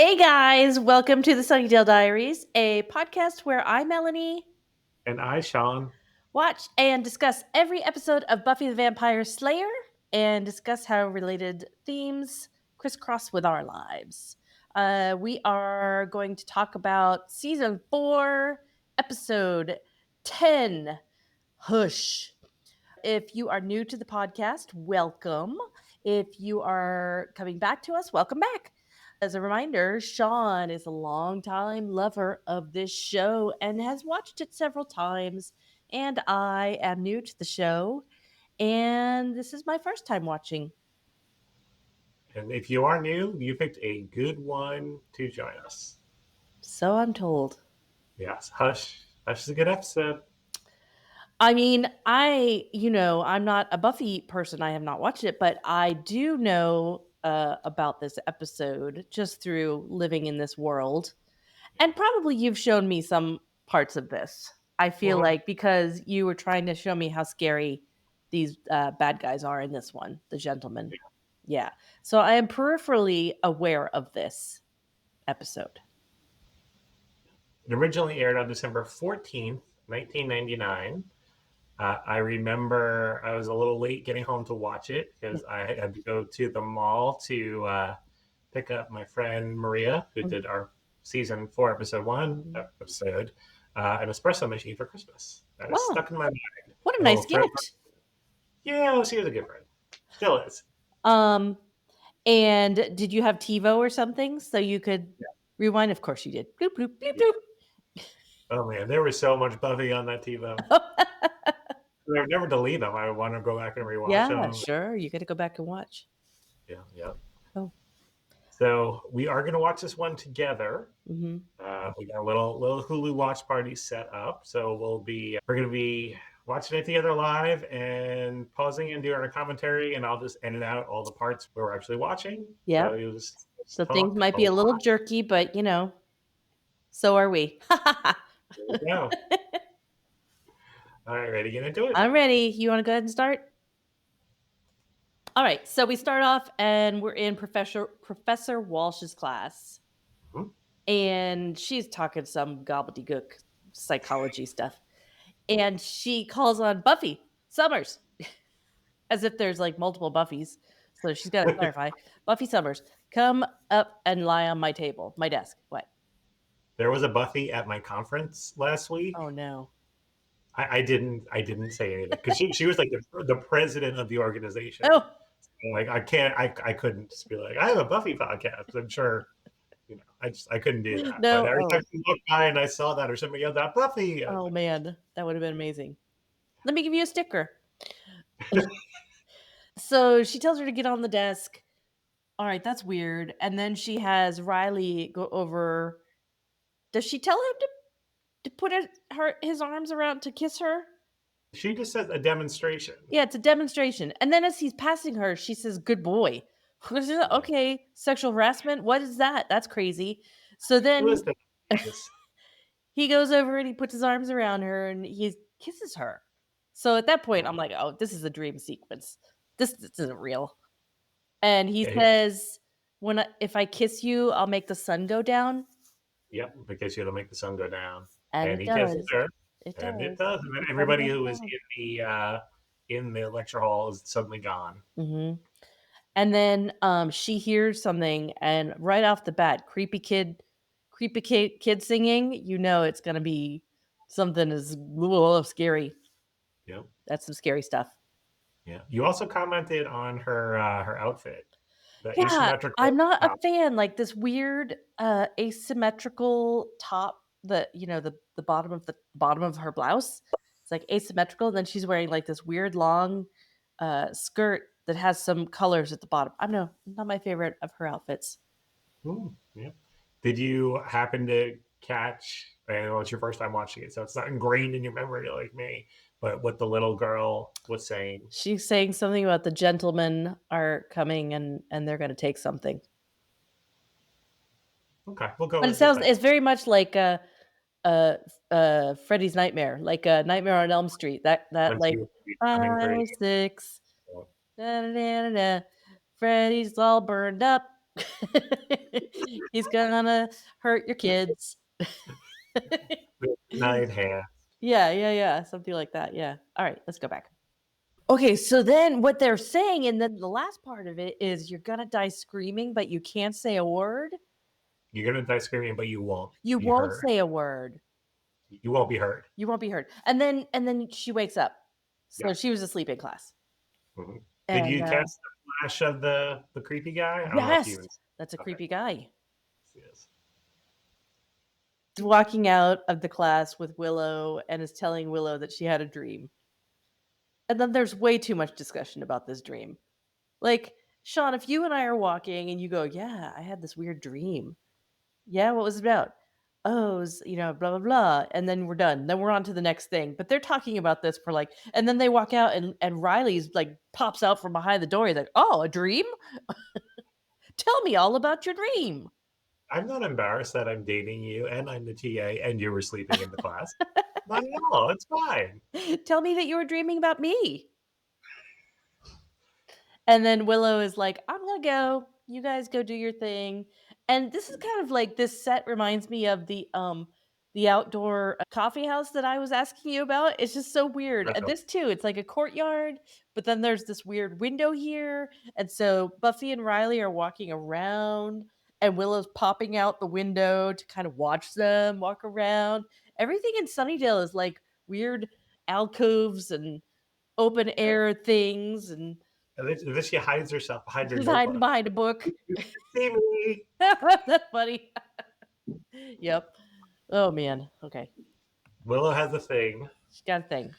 Hey guys, welcome to the Sunnydale Diaries, a podcast where I, Melanie, And I, Sean. watch and discuss every episode of Buffy the Vampire Slayer and discuss how related themes crisscross with our lives. We are going to talk about season 4, episode 10, Hush. If you are new to the podcast, welcome. If you are coming back to us, welcome back. As a reminder, Sean is a longtime lover of this show and has watched it several times. And I am new to the show, and this is my first time watching. And if you are new, you picked a good one to join us. So I'm told. Yes, Hush. Hush is a good episode. I mean, I'm not a Buffy person. I have not watched it, but I do know about this episode just through living in this world. And probably you've shown me some parts of this. I feel Mhm. like because you were trying to show me how scary these bad guys are in this one, the gentlemen. Yeah. So I am peripherally aware of this episode. It originally aired on December 14th, 1999. I remember I was a little late getting home to watch it because I had to go to the mall to pick up my friend Maria, who did our season 4, episode 1 episode, an espresso machine for Christmas. That is Wow. stuck in my mind. What a Oh, nice gift. yeah, she was a good friend. Still is. Um, and did you have TiVo or something so you could Yeah. rewind? Of course you did. Bloop, bloop, Yeah. bloop, Oh man, there was so much Buffy on that TiVo. bloop. I would never delete them. I would want to go back and rewatch Yeah, them. sure. You got to go back and watch. Yeah, yeah. Oh. So we are going to watch this one together. Mm-hmm. We got a little Hulu watch party set up. So we're going to be watching it together live and pausing and doing our commentary, and I'll just edit out all the parts where we're actually watching. Yeah. So you'll just So things talk might a be a little lot. jerky, but so are we. There we go. All right, ready to get into it? I'm ready. You want to go ahead and start? All right. So we start off and we're in Professor Walsh's class. Hmm? And she's talking some gobbledygook psychology stuff. And she calls on Buffy Summers as if there's like multiple Buffys. So she's got to clarify. Buffy Summers, come up and lie on my table, my desk. What? There was a Buffy at my conference last week. Oh no. I didn't say anything because she was like the president of the organization. Oh, Like I couldn't just be like I have a Buffy podcast. I'm sure I couldn't do that. But no. every Oh, time she looked by and I saw that or somebody yelled out Buffy, I was oh like, man. That would have been amazing. Let me give you a sticker. So she tells her to get on the desk. All right, that's weird. And then she has Riley go over. Does she tell him to put his arms around to kiss her? she just said a demonstration. Yeah, it's a demonstration. And then as he's passing her, she says, "Good boy." Yeah. Okay, sexual harassment. What is that? That's crazy. So Who then is that? This- he goes over and he puts his arms around her and he kisses her. So at that point, I'm like, "Oh, this is a dream sequence. This isn't real." And he Yeah, says, if I kiss you, I'll make the sun go down." yep, because it'll make the sun go down, And and it he kisses does. her, It and it does. does, and then The sun everybody goes who was down. in the lecture hall is suddenly gone. Mhm. And then she hears something, and right off the bat, creepy kid singing. It's gonna be something is scary. Yep. That's some scary stuff. Yeah. You also commented on her outfit, the Yeah, asymmetrical I'm not a top. fan. Like this weird asymmetrical top. The bottom of her blouse. It's like asymmetrical. And then she's wearing like this weird long skirt that has some colors at the bottom. I don't know, not my favorite of her outfits. Yeah. Did you happen to catch? I know it's your first time watching it, so it's not ingrained in your memory like me. But what the little girl was saying. She's saying something about the gentlemen are coming and they're going to take something. Okay, we'll go But with that. it's very much like uh, Freddy's Nightmare, like a Nightmare on Elm Street. That Once like you coming through. 5, 6, da, da, da, da, da, Freddy's all burned up. He's gonna hurt your kids. With nine hands. Yeah, yeah, yeah, something like that, yeah. Alright, let's go back. Okay, so then what they're saying, and then the last part of it is you're gonna die screaming, but you can't say a word? You're gonna die screaming, but you won't You be won't heard. say a word. You won't be heard. You won't be heard. And then she wakes up. So Yeah. she was asleep in class. Mhm. Did And, you catch the flash of the creepy guy? I don't know if you yes! even. That's a Okay. creepy guy. Yes. He's walking out of the class with Willow and is telling Willow that she had a dream. And then there's way too much discussion about this dream. Like, Sean, if you and I are walking and you go, "Yeah, I had this weird dream." "Yeah, what was it about?" "Oh, it was, blah, blah, blah." And then we're done. Then we're on to the next thing. But they're talking about this for like, and then they walk out and Riley's like pops out from behind the door. He's like, "Oh, a dream? Tell me all about your dream." I'm not embarrassed that I'm dating you and I'm the TA and you were sleeping in the class. Not at all. It's fine. "Tell me that you were dreaming about me." And then Willow is like, "I'm gonna go. You guys go do your thing." And this is kind of like this set reminds me of the outdoor coffee house that I was asking you about. It's just so weird. That's And all. this too, it's like a courtyard, but then there's this weird window here. And so Buffy and Riley are walking around and Willow's popping out the window to kind of watch them walk around. Everything in Sunnydale is like weird alcoves and open air things, and And then she hides herself behind her she's hiding notebook. behind a book. You can see me. That's funny. Yep. Oh man. Okay. Willow has a thing. She got a thing.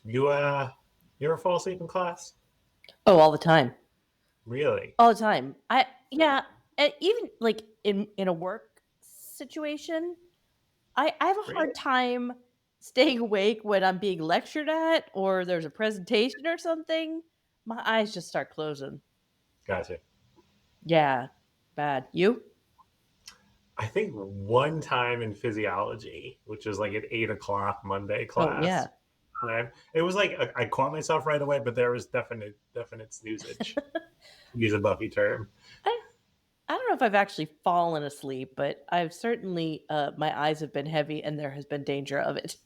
You you ever fall asleep in class? Oh, all the time. Really? All the time. Yeah. Even like in a work situation, I have a Really? hard time staying awake when I'm being lectured at or there's a presentation or something. My eyes just start closing. Gotcha. Yeah. Bad. You? I think one time in physiology, which was like an 8 o'clock Monday Oh class, yeah. it was like I caught myself right away, but there was definite snoozage. Use a Buffy term. I I don't know if I've actually fallen asleep, but I've certainly my eyes have been heavy and there has been danger of it.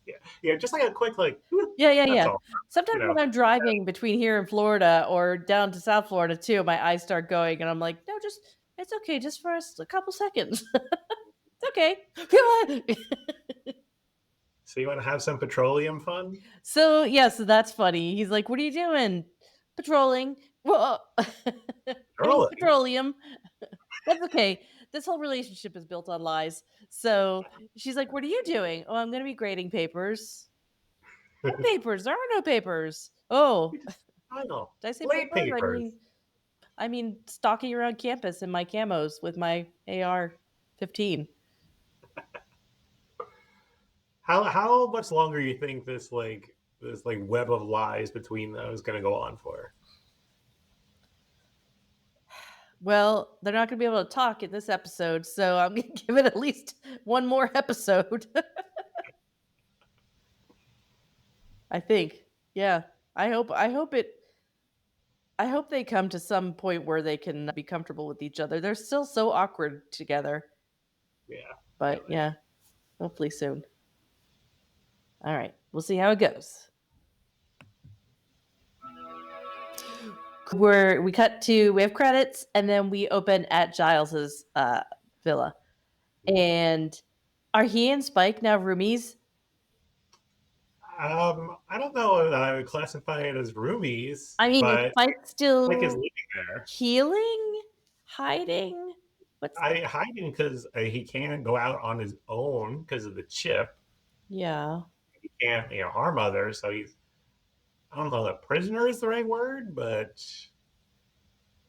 Yeah, yeah, just like a quick like. Yeah, yeah, That's yeah. all. Sometimes You when know, I'm driving between here and Florida or down to South Florida too, my eyes start going and I'm like, "No, just it's okay, just for us a couple seconds." It's okay. Come on. so you want to have some petroleum fun? So, yeah, so that's funny. He's like, "What are you doing?" "Patrolling." "Well, getting Petroleum. petroleum." That's okay. This whole relationship is built on lies. So she's like, "What are you doing?" "Oh, I'm going to be grading papers." "What papers? There are no papers." "Oh, Final. did I say Late papers? papers. I mean stalking around campus in my camos with my AR-15." How much longer you think this web of lies between them is going to go on for? Well, they're not going to be able to talk in this episode, so I'm going to give it at least one more episode. I think. Yeah. I hope they come to some point where they can be comfortable with each other. They're still so awkward together. Yeah, But really. yeah, hopefully soon. All right. We'll see how it goes. We have credits and then we open at Giles's villa. And are he and Spike now roomies? I don't know if I would classify it as roomies, I mean, is but Spike like is still living there. healing? Hiding? What's I hiding because he can't go out on his own because of the chip. Yeah. He can't harm others, so he's I don't know that prisoner is the right word, but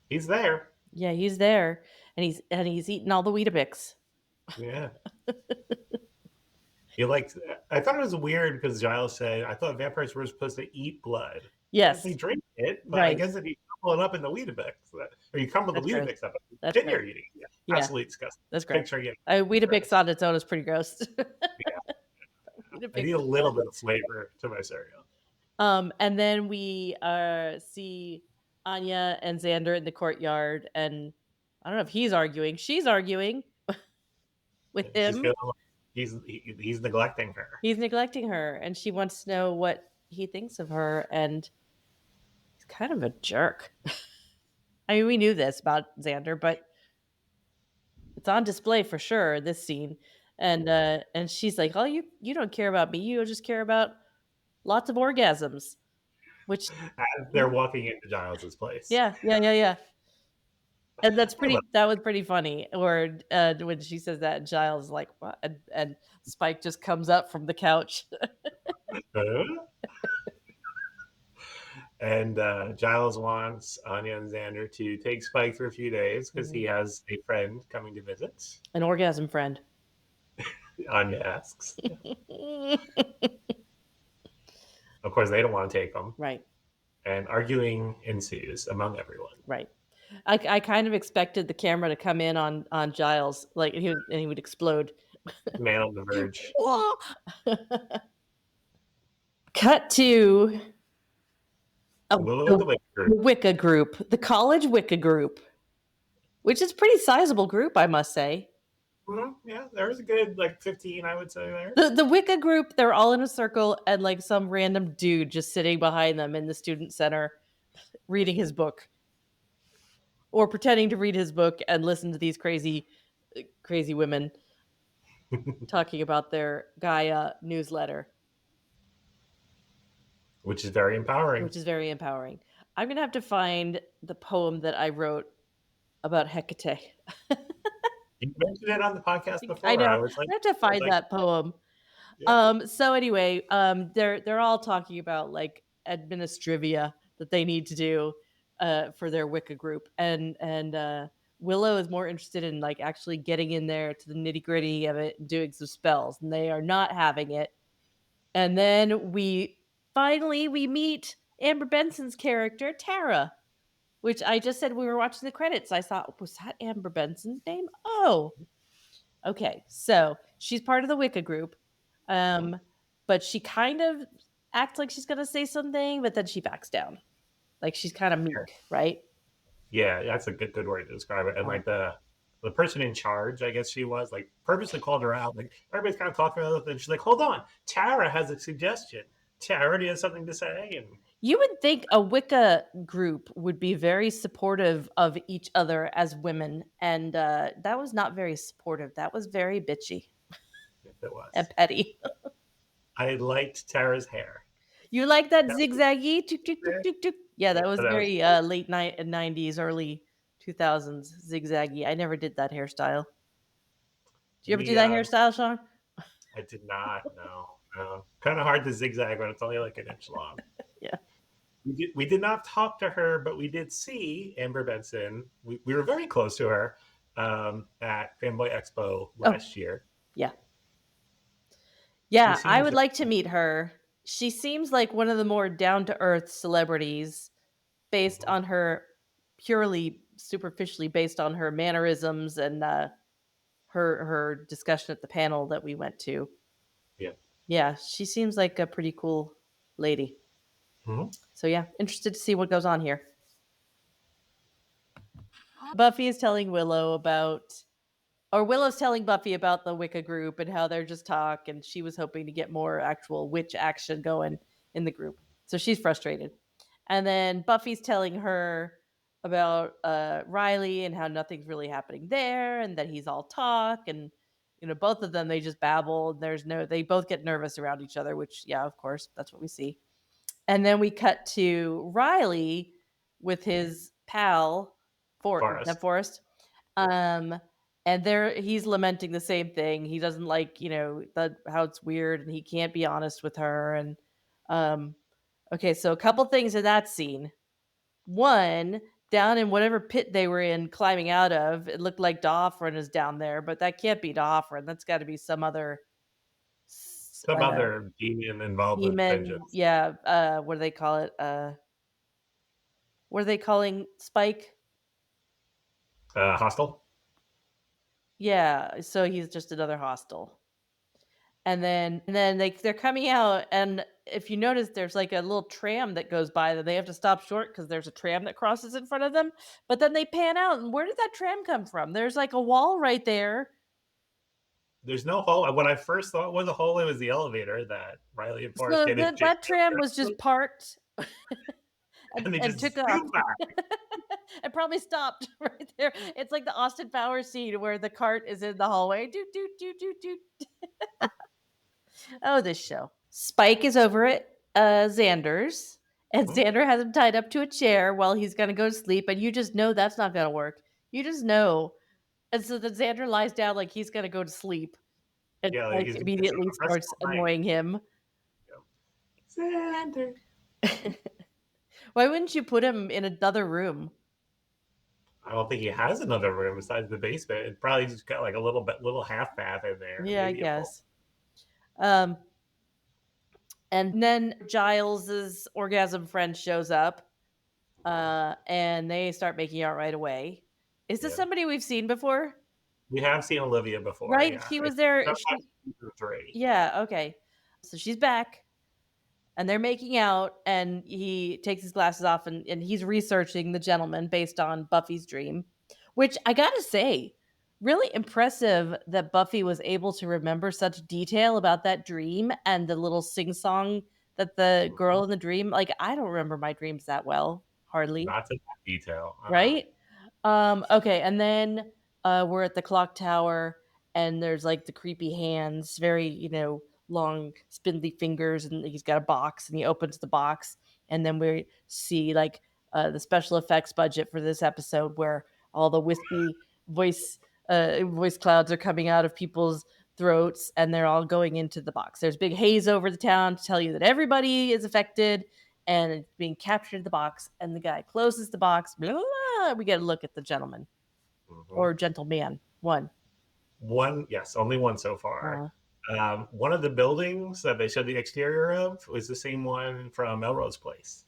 he's there. Yeah, he's there and he's eating all the Weetabix. Yeah. He likes. I thought it was weird because Giles said I thought vampires were supposed to eat blood. They Yes, drink it, but I right. guess if you crumble it up in the Weetabix, or you crumble the That's gross. Weetabix up, That's then gross. you're eating it. Yeah, Absolutely disgusting. that's gross. Picture again. Weetabix Gross. on its own is pretty gross. Yeah. I Weetabix need a with little blood. bit of flavor to my cereal. And then we see. Anya and Xander in the courtyard, and I don't know if he's arguing. She's arguing with She's him. feeling like he's neglecting her. He's neglecting her, and she wants to know what he thinks of her, and he's kind of a jerk. I mean, we knew this about Xander, but it's on display for sure, this scene. And she's like, "Oh, you don't care about me. You just care about lots of orgasms." Which As they're walking into Giles's place. yeah. And I love that was pretty funny. Or when she says that, and Giles is like, "What?" And Spike just comes up from the couch. it. And Giles wants Anya and Xander to take Spike for a few days because he has a friend coming to visit. An orgasm friend. Anya asks. Of course, they don't want to take him. Right, And arguing ensues among everyone. right. I kind of expected the camera to come in on Giles, like, and he would explode. Man on the verge. Cut to Willow with the the Wick group. Wicca group, the college Wicca group, which is a pretty sizable group, I must say. Yeah, there was a good 15, I would say there. The Wicca group, they're all in a circle, and like some random dude just sitting behind them in the student center reading his book, or pretending to read his book and listen to these crazy women talking about their Gaia newsletter, Which is very empowering. which is very empowering. I'm going to have to find the poem that I wrote about Hecate. You mentioned it on the podcast I before. know. I was like, I have to find that poem. yeah. So anyway, they're all talking about like administrivia that they need to do for their Wicca group, and Willow is more interested in like actually getting in there to the nitty gritty of it and doing some spells, and they are not having it. And then we meet Amber Benson's character Tara, which I just said we were watching the credits. I thought, was that Amber Benson's name? Oh, okay. So she's part of the Wicca group. Um, but she kind of acts like she's gonna say something, but then she backs down. Like she's kind of meek, right? Yeah, that's a good word to describe it. And like the person in charge, I guess she was like purposely called her out. Like everybody's kind of talking about it, and she's like, "Hold on, Tara has a suggestion. Tara, do you have something to say?" And You would think a Wicca group would be very supportive of each other as women, and that was not very supportive. That was very bitchy it and was. petty. I liked Tara's hair. You like that That was zigzaggy? Tuk, tuk, tuk, there. tuk, tuk. Yeah, that was That was very late 90s, early 2000s zigzaggy. I never did that hairstyle. Did you ever do the that hairstyle, Sean? I did not. No, no. Kind of hard to zigzag when it's only like an inch long. Yeah. We did not talk to her, but we did see Amber Benson. We were very close to her at Fanboy Expo last year. Yeah. She Yeah, I seems would like to meet her. She seems like one of the more down to earth celebrities based on her purely superficially based on her mannerisms and her discussion at the panel that we went to. yeah. Yeah, she seems like a pretty cool lady. Mhm. So yeah, interested to see what goes on here. Buffy is telling Willow about, or Willow's telling Buffy about the Wicca group and how they're just talk, and she was hoping to get more actual witch action going in the group. So she's frustrated. And then Buffy's telling her about Riley and how nothing's really happening there, and that he's all talk, and both of them they just babble. And they both get nervous around each other, which yeah, of course, that's what we see. And then we cut to Riley with his pal Forest. Forrest. Um, and there he's lamenting the same thing. He doesn't like, how it's weird and he can't be honest with her. And um, okay, so a couple things in that scene. One, down in whatever pit they were in climbing out of, it looked like D'Offrin is down there, but that can't be D'Offrin. That's got to be some other Some other demon involved with demon. vengeance. Yeah, what do they call it? What are they calling Spike? Hostile. Yeah, so he's just another hostile. And then they're coming out, and if you notice, there's like a little tram that goes by that they have to stop short because there's a tram that crosses in front of them. But then they pan out, and where did that tram come from? There's like a wall right there. There's no hole. What I first thought was a hole in was the elevator that Riley and Forrest So get in, that tram was just parked and they and took just off. zoom back. And probably stopped right there. It's like the Austin Powers scene where the cart is in the hallway. Doot doot doot doot doot. Oh, this show. Spike is over at Xander's, and Xander has him tied up to a chair while he's gonna go to sleep, and you just know that's not gonna work. You just know. And so then Xander lies down like he's gonna go to sleep, and Yeah, like Spike he's gonna sit immediately on the rest starts all night. annoying him. Xander. Why wouldn't you put him in another room? I don't think he has another room besides the basement. It probably just got like a little half bath in there, Yeah, I maybe a full. guess. Um, and then Giles's orgasm friend shows up, and they start making out right away. Is this Yeah, somebody we've seen before? we have seen Olivia before. Right? Yeah, She I was there. think season three. Yeah, okay. So she's back, and they're making out, and he takes his glasses off, and he's researching the gentleman based on Buffy's dream, which I gotta say, really impressive that Buffy was able to remember such detail about that dream and the little sing song that the girl Mhm. in the dream, like, I don't remember my dreams that well, hardly. Not to that detail. Right? Okay, and then, we're at the clock tower, and there's, like, the creepy hands, very, long, spindly fingers, and he's got a box, and he opens the box, and then we see, like, the special effects budget for this episode where all the wispy voice voice clouds are coming out of people's throats, and they're all going into the box. There's big haze over the town to tell you that everybody is affected, and it's being captured in the box, and the guy closes the box. Blah, blah, blah, we get a look at the gentleman Mhm. or gentleman. One. One, yes, only one so far. Uh, One of the buildings that they showed the exterior of was the same one from Melrose Place.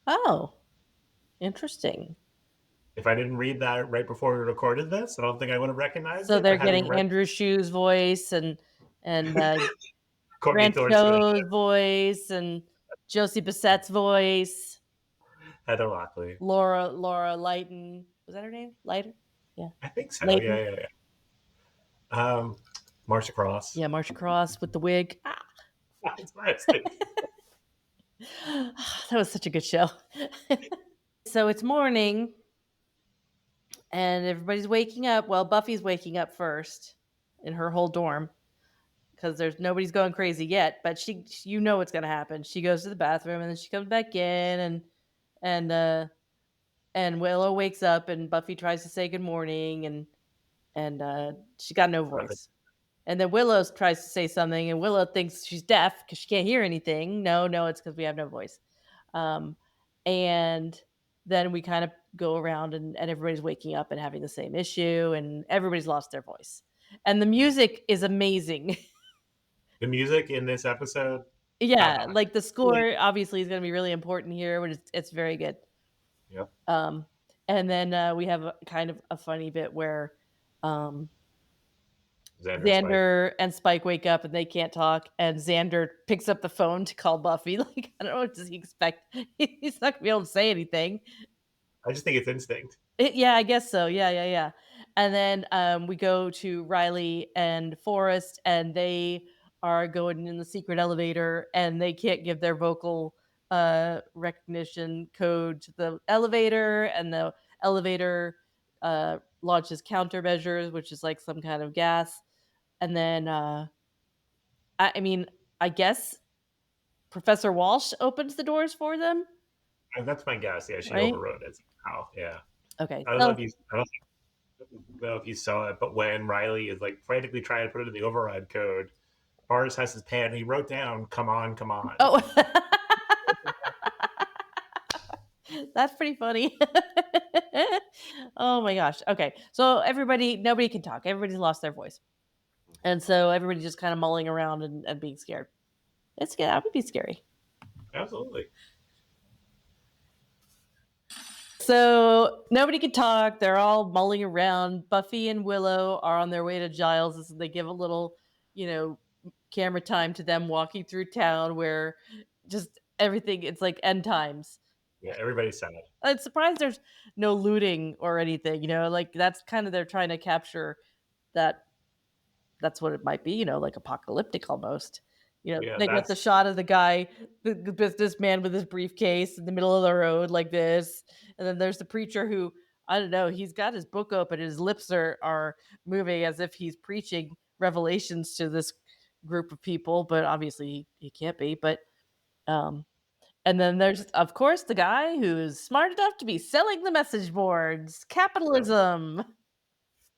oh, interesting. If I didn't read that right before we recorded this, I don't think I would have recognized So it. they're But having getting read Andrew Shue's voice and Courtney Grant Thorson, Cho's voice and Josie Bassett's voice. Heather Lockley, Laura Lighton. Was that her name? Lighton? Yeah. I think so. Yeah, Layton. yeah, yeah. Marsha Cross. Yeah, Marsha Cross with the wig. Ah, That's what I was thinking. that was such a good show. So it's morning, and everybody's waking up. Well, Buffy's waking up first in her whole dorm because there's nobody's going crazy yet. But you know what's gonna happen. She goes to the bathroom and then she comes back in, and uh, and Willow wakes up, and Buffy tries to say good morning, and she got no Nothing. voice. And then Willow tries to say something, and Willow thinks she's deaf because she can't hear anything. No, it's because we have no voice. Um, and then we kind of go around, and everybody's waking up and having the same issue, and everybody's lost their voice. And the music is amazing. The music in this episode, top Yeah, notch. like the score obviously is going to be really important here, but it's very good. Yep. Um, and then we have kind of a funny bit where um, Xander Spike. Xander and Spike wake up and they can't talk, and Xander picks up the phone to call Buffy. Like, I don't know, what does he expect? He's not gonna be able to say anything. I just think it's instinct. Yeah, I guess so. Yeah. And then we go to Riley and Forrest, and they are going in the secret elevator, and they can't give their vocal recognition code to the elevator, and the elevator launches countermeasures, which is like some kind of gas. And then, I mean, I guess Professor Walsh opens the doors for them, And that's my guess. Yeah, she right? overrode it somehow. Yeah. Okay. I don't know So, if you. I don't know if you saw it, but when Riley is like frantically trying to put it in the override code, Bars has his pen and he wrote down, "Come on, come on." oh, that's pretty funny. Oh my gosh. Okay. So nobody can talk. Everybody's lost their voice. And so everybody's just kind of mulling around and being scared. It's good. That would be scary. Absolutely. So nobody can talk. They're all mulling around. Buffy and Willow are on their way to Giles's, and they give a little, you know, camera time to them walking through town where just everything it's like end times. Yeah, everybody's sad. I'm surprised there's no looting or anything, like that's kind of they're trying to capture that that's what it might be, like apocalyptic almost. Yeah, They got the that's shot of the guy, the businessman with his briefcase in the middle of the road like this, and then there's the preacher who I don't know. He's got his book open, his lips are moving as if he's preaching revelations to this group of people, but obviously he can't be. But um, and then there's of course the guy who's smart enough to be selling the message boards, yep, capitalism.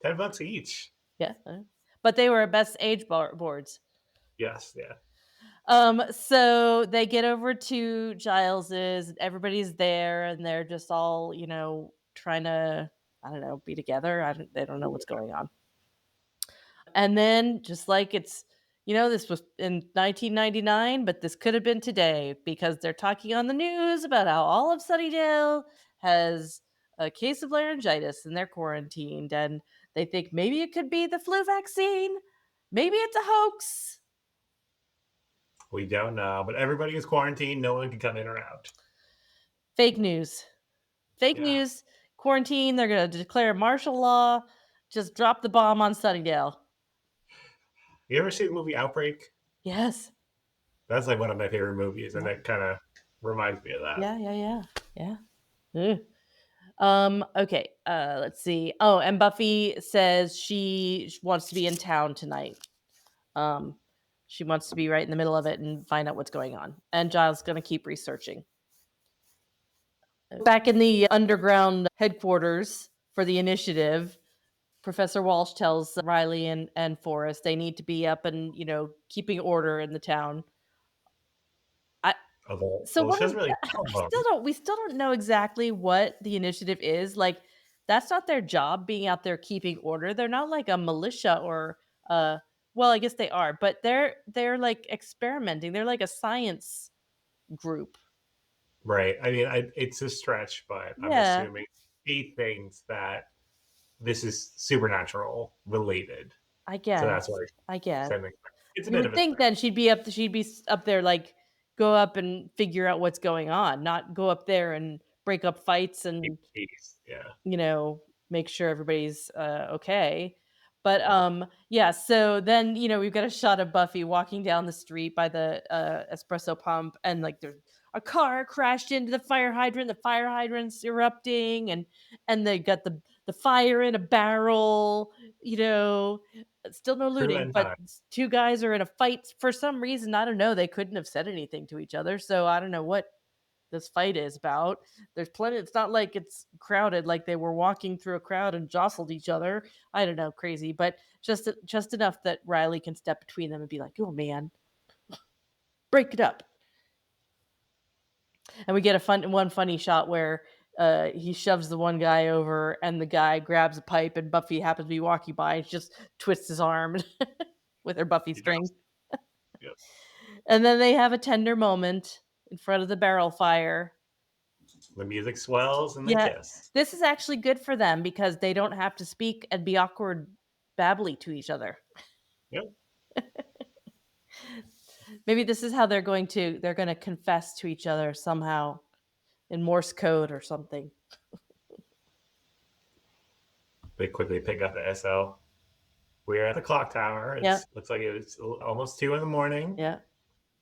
$10 each. Yeah, but they were best age boards. Yes, yeah. So they get over to Giles's, and everybody's there, and they're just all, trying to, I don't know, be together. They don't know what's going on. And then, just like this was in 1999, but this could have been today because they're talking on the news about how all of Sunnydale has a case of laryngitis and they're quarantined, and they think maybe it could be the flu vaccine, maybe it's a hoax. We don't know, but everybody is quarantined. No one can come in or out. Fake news. Fake Yeah. news. Quarantine. They're going to declare martial law. Just drop the bomb on Sunnydale. You ever see the movie Outbreak? Yes. That's like one of my favorite movies, and Yeah. it kind of reminds me of that. Yeah. Yeah. Yeah. Yeah. Ugh. Okay. Let's see. Oh, and Buffy says she wants to be in town tonight. Um, she wants to be right in the middle of it and find out what's going on. And Giles going to keep researching. Back in the underground headquarters for the initiative, Professor Walsh tells Riley and Forrest they need to be up and keeping order in the town. I Although, so well, what she is doesn't really tell them. we still don't know exactly what the initiative is. Like that's not their job being out there keeping order. They're not like a militia or well, I guess they are, but they're like experimenting. They're like a science group. Right. I mean, it's a stretch, but I'm Yeah, assuming he thinks that this is supernatural related. I So that's guess. why I guess. sending. It's a You bit of would a think stretch. then she'd be up there like go up and figure out what's going on, not go up there and break up fights Keep and peace. Yeah. make sure everybody's okay. But yeah, so then we've got a shot of Buffy walking down the street by the espresso pump, and like there's a car crashed into the fire hydrant. The fire hydrant's erupting, and they got the fire in a barrel. You know, Still no True looting, end but time. two guys are in a fight for some reason. I don't know. They couldn't have said anything to each other, so I don't know what this fight is about. There's plenty. It's not like it's crowded, like they were walking through a crowd and jostled each other. I don't know, crazy, but just enough that Riley can step between them and be like, "Oh man, break it up." And we get one funny shot where he shoves the one guy over, and the guy grabs a pipe, and Buffy happens to be walking by, and she just twists his arm with her Buffy He string. does. Yep. And then they have a tender moment in front of the barrel fire. The music swells and they Yeah, kiss. this is actually good for them because they don't have to speak and be awkward babbly to each other. Yep. Maybe this is how they're going to confess to each other somehow in Morse code or something. They quickly pick up the SL. We're at the clock tower. Yeah, It looks like it's almost 2 in the morning. yeah.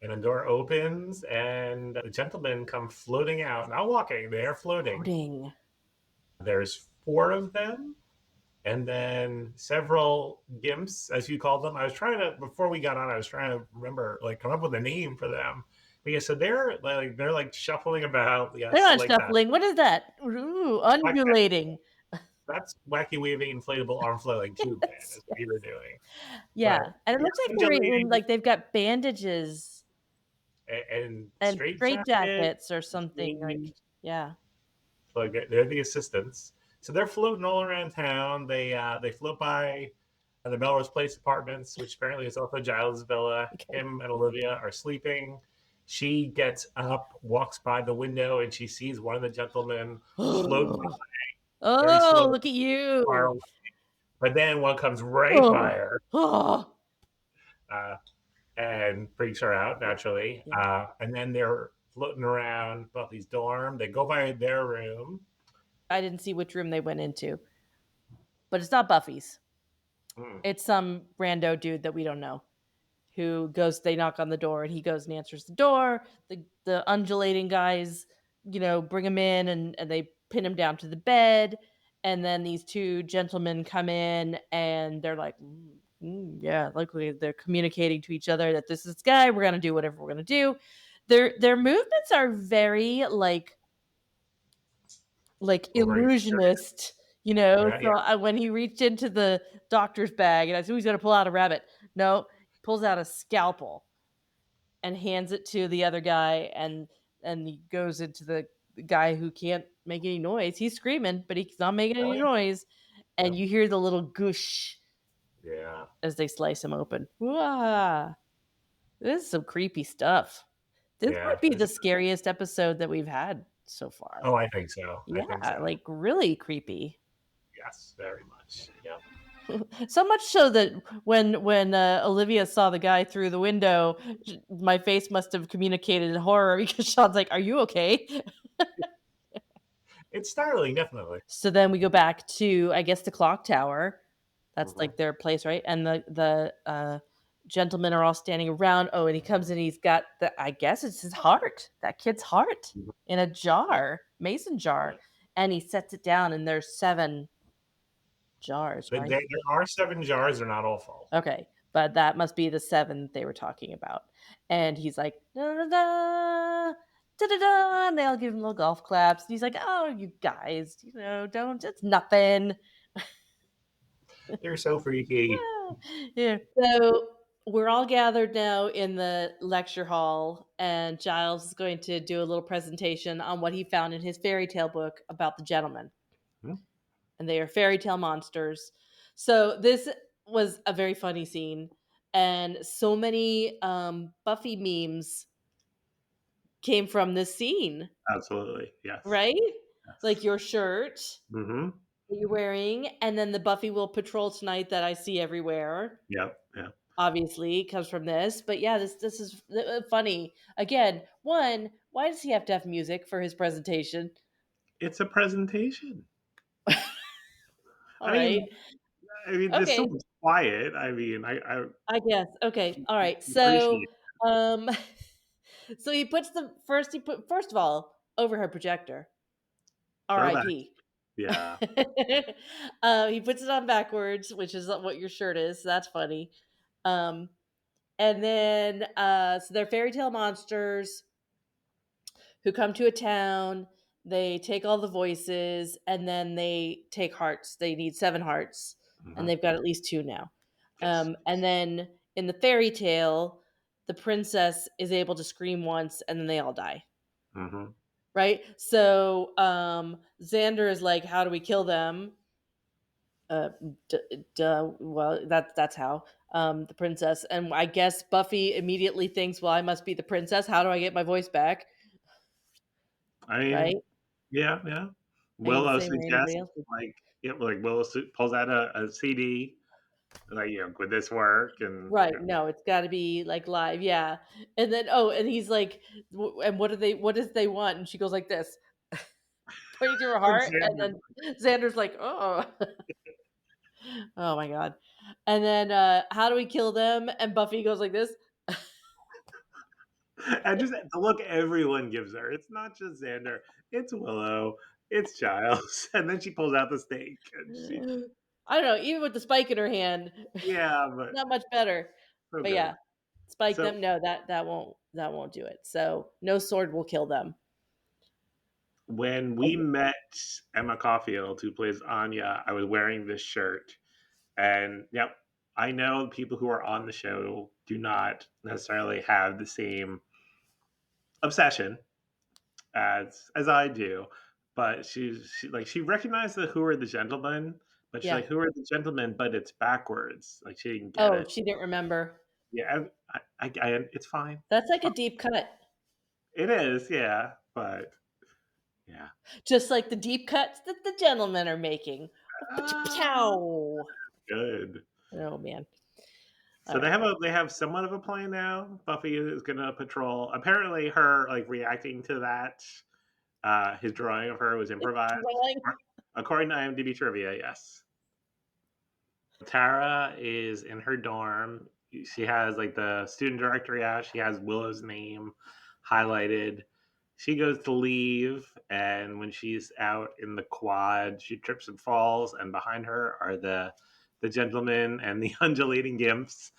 And a door opens, and the gentlemen come floating out. Not walking, they are floating. Coding. There's 4 of them, and then several gimps, as you call them. I was trying to, before we got on, I was trying to remember, like, come up with a name for them. But yeah, so they're like shuffling about. They're Yes, not like that. shuffling. What is that? Ooh, Like undulating. that's wacky waving inflatable arm flailing tube man Yes. is what you were doing. Yeah, But and it they're looks like undulating like they've got bandages and and straight straight jacket. jackets or something. Like, yeah. Like they're the assistants. So they're floating all around town. They float by the Melrose Place apartments, which apparently is also Giles' villa. Okay. Him and Olivia are sleeping. She gets up, walks by the window, and she sees one of the gentlemen float very Oh, slow, look at far you. away. But then one comes right by Oh, her. oh. Uh, and freaks her out naturally. Yeah. And then they're floating around Buffy's dorm. They go by their room. I didn't see which room they went into, but it's not Buffy's. Mm, It's some rando dude that we don't know who goes. They knock on the door, and he goes and answers the door. The undulating guys, bring him in, and they pin him down to the bed. And then these two gentlemen come in, and they're like, "Yeah, luckily they're communicating to each other that this is this guy. We're gonna do whatever we're gonna do." Their movements are very like very serious. illusionist, you know. Yeah, So yeah. when he reached into the doctor's bag and I said he's gonna pull out a rabbit, no, he pulls out a scalpel and hands it to the other guy, and he goes into the guy who can't make any noise. He's screaming, but he's not making any Really? noise, and Yep. you hear the little goosh Yeah. as they slice him open. Wah! This is some creepy stuff. This Yeah. might be the scariest episode that we've had so far. Oh, I think so. I think Yeah, so. like really creepy. Yes, very much. Yep. So much so that when Olivia saw the guy through the window, my face must have communicated in horror because Sean's like, "Are you okay?" It's startling, definitely. So then we go back to, I guess, the clock tower. That's Hmm. like their place, right? And the gentlemen are all standing around. Oh, and he comes in. He's got I guess it's his heart, that kid's heart, in a jar, mason jar, and he sets it down. And there's 7 jars, right? There are 7 jars. They're not all full. Okay, but that must be the 7 they were talking about. And he's like, da da da, da da da, and they all give him little golf claps. And he's like, "Oh, you guys, don't. It's nothing." They're so freaky. Ah. Yeah. So we're all gathered now in the lecture hall, and Giles is going to do a little presentation on what he found in his fairy tale book about the gentleman, Hmm? and they are fairy tale monsters. So this was a very funny scene, and so many Buffy memes came from this scene, Absolutely. Yes. right? Like Yes. your shirt Hmm. that you're wearing, and then the Buffy will patrol tonight that I see everywhere. Yep. Yep. Obviously, comes from this, but yeah, this is funny. Again, one, why does he have to have music for his presentation? It's a presentation. All I right, mean, there's so okay, much quiet. I mean, I I guess. Okay, all right. So, appreciate. um, so he puts the first. He put first of all overhead projector. Throwback. R.I.P. Yeah. He puts it on backwards, which is what your shirt is. So that's funny. Um, and then so they're fairy tale monsters who come to a town. They take all the voices, and then they take hearts. They need 7 hearts, and Hmm. they've got at least 2 now. Yes. And then in the fairy tale, the princess is able to scream once, and then they all die. Hmm. Right? So Xander is like, "How do we kill them?" Uh, well, that's how the princess, and I guess Buffy immediately thinks, "Well, I must be the princess. How do I get my voice back?" I mean, Right? yeah, yeah. I mean, the Willow same way anybody suggests, else would. like, yeah, like pulls out a CD, like, would this work? And Right, no, it's gotta be, like, live, yeah, and then and he's like, and what does they want?" And she goes like this, pointing to her and heart, and Xander, then Xander's like, "Oh." Oh my god. And then, "How do we kill them?" And Buffy goes like this. and just the look everyone gives her. It's not just Xander. It's Willow. It's Giles. And then she pulls out the stake, and she, I don't know, even with the spike in her hand, yeah, but not much better. so But good. yeah, spike So them, no, that won't do it. So, no sword will kill them. when we met Emma Caulfield, who plays Anya, I was wearing this shirt. And yep, I know people who are on the show do not necessarily have the same obsession as I do. But she recognized the Who Are the Gentlemen, but she's Yeah. like, Who are the gentlemen? But it's backwards. Like she didn't get Oh, it. she didn't remember. Yeah, it's fine. That's It's like a fine. deep cut. It is, yeah. But yeah. Just like the deep cuts that the gentlemen are making. Oh, Ah, pow. good. Oh man. All So they right. have somewhat of a plan now. Buffy is gonna patrol. Apparently, her like reacting to that, his drawing of her was improvised, Drawing. according to IMDb trivia. Yes, Tara is in her dorm. She has like the student directory out. She has Willow's name highlighted. She goes to leave, and when she's out in the quad, she trips and falls, and behind her are the gentleman and the undulating gimps.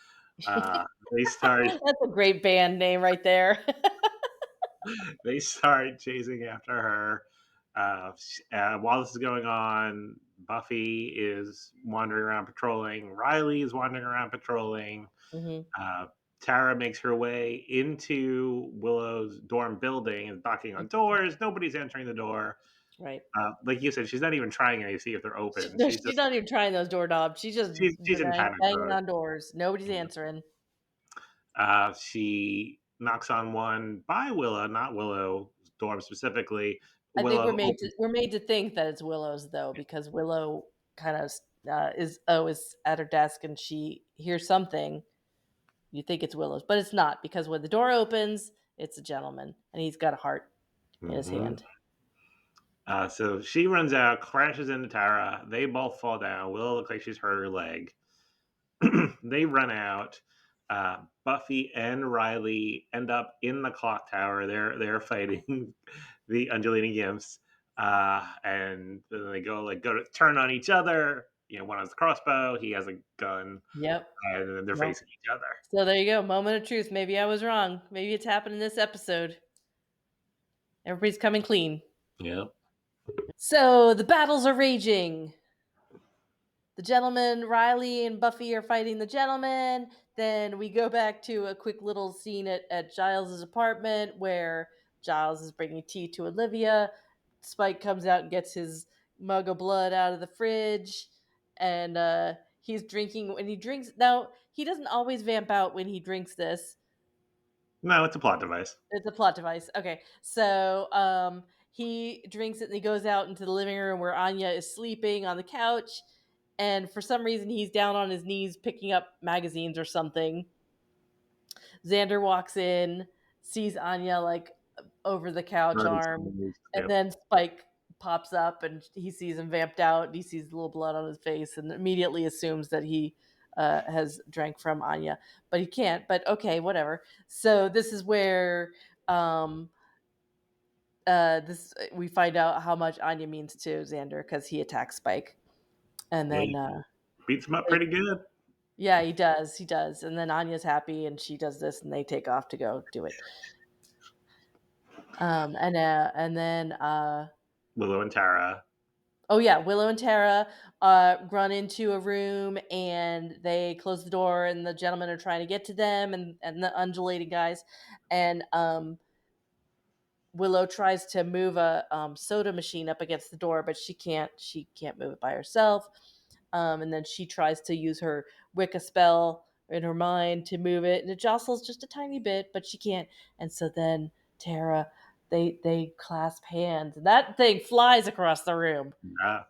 Uh, they start That's a great band name right there. they start chasing after her. While this is going on, Buffy is wandering around patrolling. Riley is wandering around patrolling. Hmm. Uh, Tara makes her way into Willow's dorm building and knocking on doors. Nobody's answering the door. Right. Like you said, she's not even trying to see if they're open. No, She's she's just not even trying those doorknobs. She's just she's in panic banging mode. on doors. Nobody's answering. She knocks on one by Willow, not Willow's dorm specifically. I think Willow opens. we're made to think that it's Willow's though, because Willow kind of is at her desk and she hears something. You think it's Willow's, but it's not, because when the door opens, it's a gentleman and he's got a heart in his Mhm. hand. So she runs out, crashes into Tara. They both fall down. Willow looks like she's hurt her leg. They run out. Buffy and Riley end up in the clock tower. They're fighting the undulating imps, and then they go to turn on each other. One has the crossbow, he has a gun, Yep. and then they're Well, facing each other. so there you go. Moment of truth. Maybe I was wrong. Maybe it's happened in this episode. Everybody's coming clean. Yep. So the battles are raging. The gentleman, Riley and Buffy are fighting the gentleman. Then we go back to a quick little scene at Giles's apartment where Giles is bringing tea to Olivia. Spike comes out and gets his mug of blood out of the fridge, and he's drinking. When he drinks, now he doesn't always vamp out when he drinks this. No, it's a plot device. It's a plot device. Okay. So he drinks it and he goes out into the living room where Anya is sleeping on the couch. And for some reason, he's down on his knees picking up magazines or something. Xander walks in, sees Anya like over the couch arm, and Yep. then Spike pops up and he sees him vamped out. And he sees a little blood on his face and immediately assumes that he has drank from Anya, but he can't. But okay, whatever. So this is where this we find out how much Anya means to Xander because he attacks Spike, and Yeah, then beats him up pretty good. yeah, he does. He does. And then Anya's happy and she does this and they take off to go do it. And then Willow and Tara. oh yeah, Willow and Tara run into a room and they close the door and the gentlemen are trying to get to them and the undulating guys. And Willow tries to move a soda machine up against the door, but she can't. She can't move it by herself. And then she tries to use her Wicca spell in her mind to move it, and it jostles just a tiny bit, but she can't. And so then Tara, they clasp hands, and that thing flies across the room. Uh,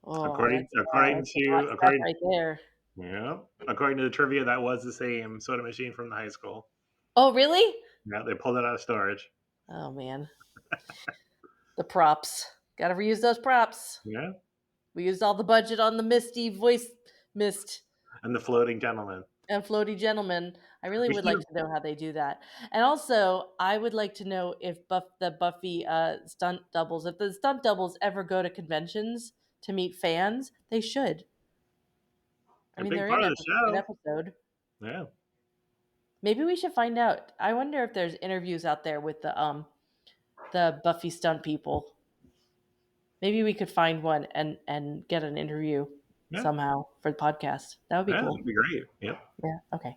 Oh, according according that's some hot to stuff according right there. yeah, according to the trivia, that was the same soda machine from the high school. Oh, really? Yeah, they pulled it out of storage. Oh man, the props. Got to reuse those props. Yeah, We used all the budget on the Misty voice mist and the floating gentleman. and floaty gentlemen. I really We would should like have. to know how they do that. And also, I would like to know if the Buffy stunt doubles, if the stunt doubles ever go to conventions to meet fans, they should. I A mean, big they're part in of the every fucking show. episode. Yeah, Maybe we should find out. I wonder if there's interviews out there with the Buffy stunt people. Maybe we could find one and get an interview yeah, somehow for the podcast. That would be yeah. cool. That'd be great. Yep. Yeah. Okay.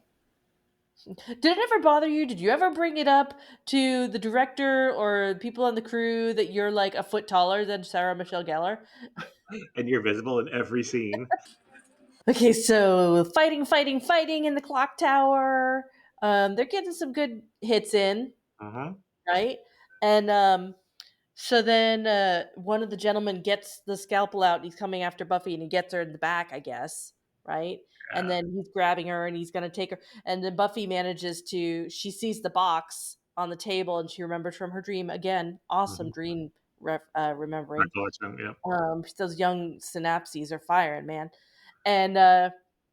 Did it ever bother you? Did you ever bring it up to the director or people on the crew that you're like a foot taller than Sarah Michelle Gellar? And you're visible in every scene. Okay, so fighting in the clock tower. They're getting some good hits in, Uh-huh. right? And so then one of the gentlemen gets the scalpel out. And he's coming after Buffy, and he gets her in the back, I guess. right? And Yeah. then he's grabbing her and he's going to take her. And then Buffy manages to, she sees the box on the table and she remembers from her dream. Again, awesome Mhm. dream remembering. Recollection, yeah. Those young synapses are firing, man. And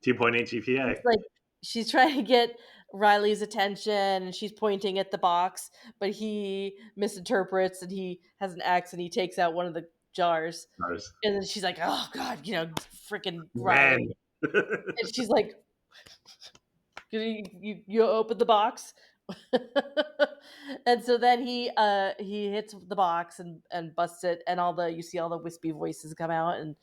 2.8 she's GPA. like, she's trying to get Riley's attention and she's pointing at the box, but he misinterprets and he has an axe and he takes out one of the jars. Nice. And then she's like, oh, God, freaking Man. Riley. And she's like, you open the box. And so then he hits the box and busts it, and you see all the wispy voices come out, and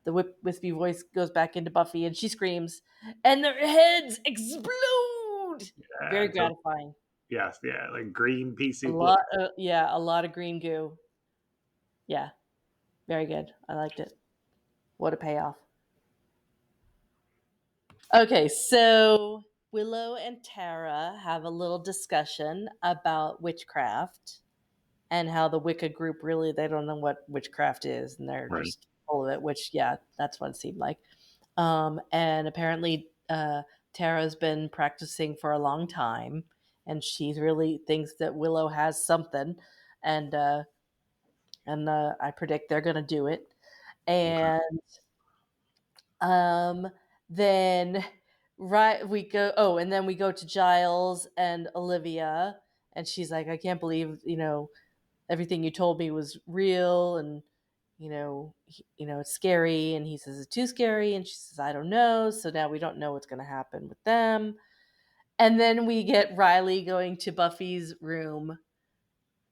the wispy voice goes back into Buffy, and she screams, and their heads explode. Yeah, Very so gratifying. yes, yeah, like green pea A soup look. lot, a lot of green goo. Yeah, very good. I liked it. What a payoff. Okay, so Willow and Tara have a little discussion about witchcraft and how the Wicca group really they don't know what witchcraft is and they're Right. just full of it, which yeah, that's what it seemed like. And apparently Tara's been practicing for a long time and she really thinks that Willow has something and I predict they're gonna do it. Okay. And um, then we go. Oh, and then we go to Giles and Olivia, and she's like, "I can't believe everything you told me was real, and it's scary." And he says it's too scary, and she says, "I don't know." So now we don't know what's going to happen with them. And then we get Riley going to Buffy's room,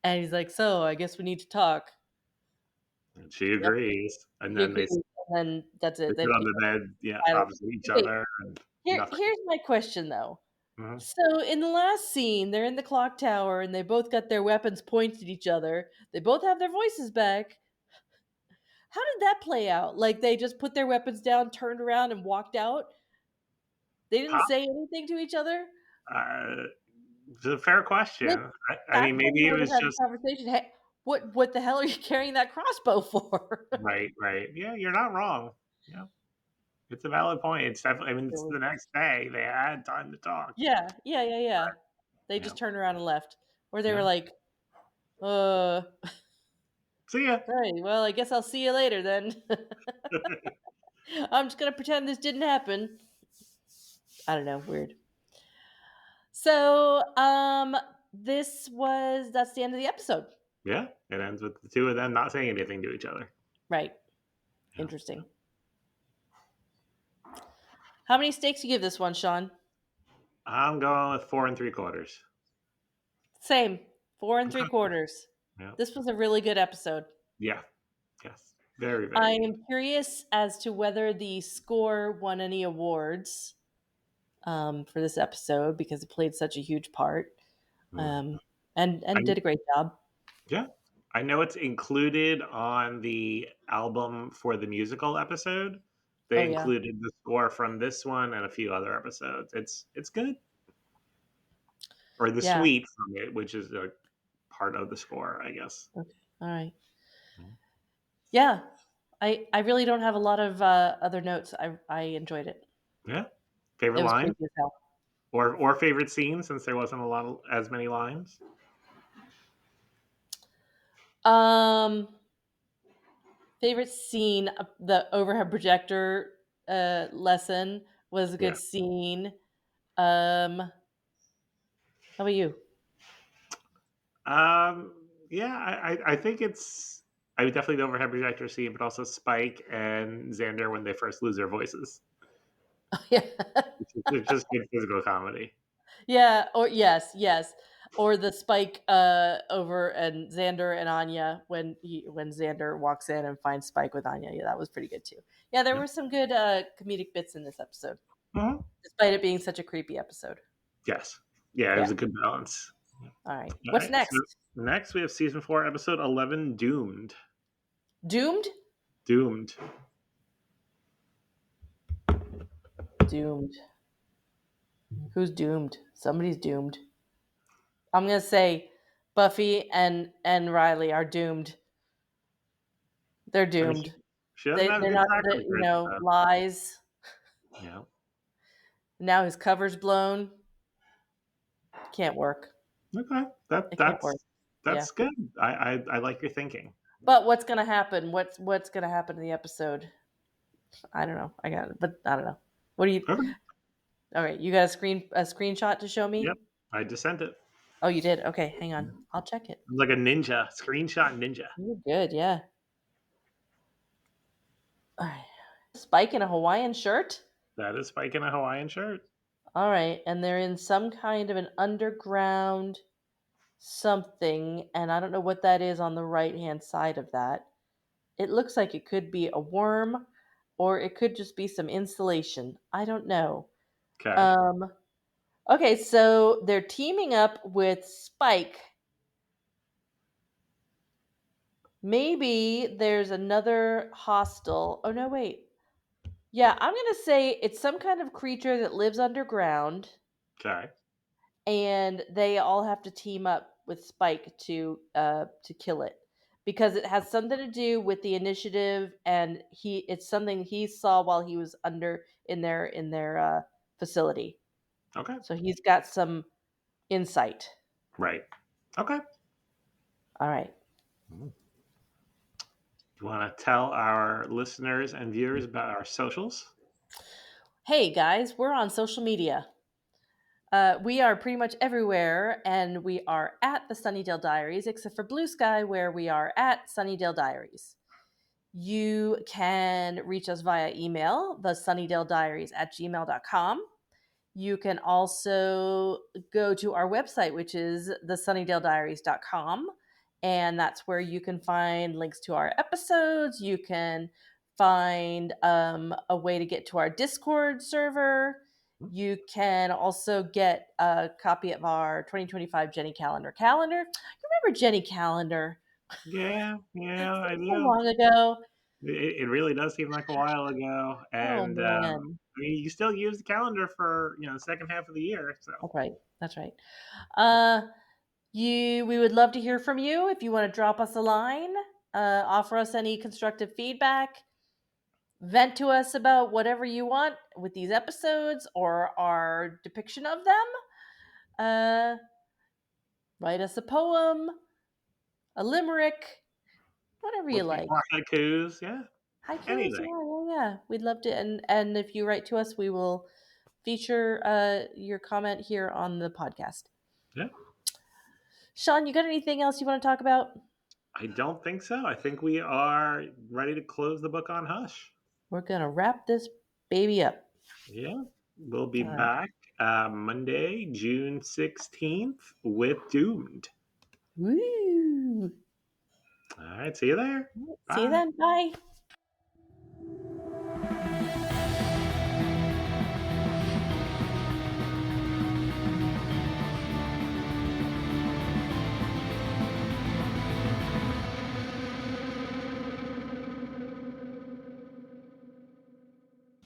and he's like, "So I guess we need to talk." And she Yep, agrees, and he then agrees, and then that's they it. sit Then on the bed, yeah, I don't. opposite each Okay, other, and nothing. here's my question though. Mhm. So in the last scene, they're in the clock tower and they both got their weapons pointed at each other. They both have their voices back. How did that play out? Like they just put their weapons down, turned around, and walked out. They didn't Pop, say anything to each other. uh, it's a fair Like question. I back mean, then, maybe they it would was have had just a conversation. Hey, what the hell are you carrying that crossbow for? right, right. Yeah, you're not wrong. Yeah, it's a valid point. It's definitely. I mean, it's Really? the next day. They had time to talk. Yeah. They Yeah, just turned around and left, or they were yeah. like, "Uh, See ya. hey, well, I guess I'll see you later then." I'm just gonna pretend this didn't happen. I don't know, weird. So, that's the end of the episode. Yeah, it ends with the two of them not saying anything to each other. Right. Yeah. Interesting. How many steaks you give this one, Sean? I'm going with 4 3/4. Same. Four and three Okay. quarters. Yeah. This was a really good episode. Yeah. Yes. Very, I very good. am curious as to whether the score won any awards for this episode because it played such a huge part Mm. um, and I, did a great job. yeah. I know it's included on the album for the musical episode. They Oh yeah, included the score from this one and a few other episodes. It's good. Or the yeah. suite from it, which is a part of the score, I guess. Okay, all right. Mm. Yeah, I really don't have a lot of other notes. I enjoyed it. Yeah. It Favorite was line creepy as hell. or favorite scene since there wasn't a lot of, as many lines. Um, favorite scene, the overhead projector lesson was a Yeah. good scene. How about you? Yeah, I think it's I would definitely the overhead projector scene, but also Spike and Xander when they first lose their voices. Yeah, It's just good physical comedy. yeah. Or yes, or the Spike over and Xander and Anya when Xander walks in and finds Spike with Anya. Yeah, that was pretty good too. Yeah, there Yeah. were some good comedic bits in this episode, Mhm. despite it being such a creepy episode. Yes. Yeah, it was Yeah. a good balance. All right. All What's right. So next? next we have season 4, episode 11, Doomed. Doomed. Doomed. Doomed. Who's doomed? Somebody's doomed. I'm gonna say Buffy and Riley are doomed. They're I mean, doomed. she doesn't have They're good not track good at record. lies. Yeah. Now his cover's blown. Can't work. Okay. That It can't work. that's Yeah. that's good. I like your thinking. But what's gonna happen? What's gonna happen in the episode? I don't know. I got it, but I don't know. What do you? Okay. All right, you got a screenshot to show Yep. me? I just sent it. Oh, you did. Okay, hang on. I'll check it. I'm like a ninja, screenshot ninja. You're good. Yeah. All right. Spike in a Hawaiian shirt. That is Spike in a Hawaiian shirt. All right, and they're in some kind of an underground something, and I don't know what that is on the right hand side of that. It looks like it could be a worm, or it could just be some insulation. I don't know. Okay. Um, okay, so they're teaming up with Spike. Maybe there's another hostile. Oh, no, wait. Yeah, I'm going to say it's some kind of creature that lives underground, Okay. and they all have to team up with Spike to kill it because it has something to do with the initiative, and it's something he saw while he was under in their facility. Okay. So he's got some insight. Right. Okay. All right. Mm. You want to tell our listeners and viewers about our socials? Hey guys, we're on social media. We are pretty much everywhere, and we are at the Sunnydale Diaries, except for Blue Sky, where we are at Sunnydale Diaries. You can reach us via email, the sunnydalediaries@gmail.com. You can also go to our website, which is thesunnydalediaries.com. And that's where you can find links to our episodes. You can find a way to get to our Discord server. You can also get a copy of our 2025 Jenny Calendar. You remember Jenny Calendar? Yeah, yeah, I So do. long ago. It really does seem like a while ago, Oh and man. I mean, you still use the calendar for the second half of the year. So That's right. That's right. Uh we would love to hear from you if you want to drop us a line, offer us any constructive feedback, vent to us about whatever you want with these episodes or our depiction of them. Uh, write us a poem, a limerick, whatever you let's get like. more haikus. Yeah, Haikus, anything. yeah. We'd love to, and if you write to us, we will feature your comment here on the podcast. Yeah, Sean, you got anything else you want to talk about? I don't think so. I think we are ready to close the book on Hush. We're gonna wrap this baby up. Yeah, we'll be All right. back Monday, June 16th with Doomed. Woo! All right, see you there. See you Bye. then. Bye.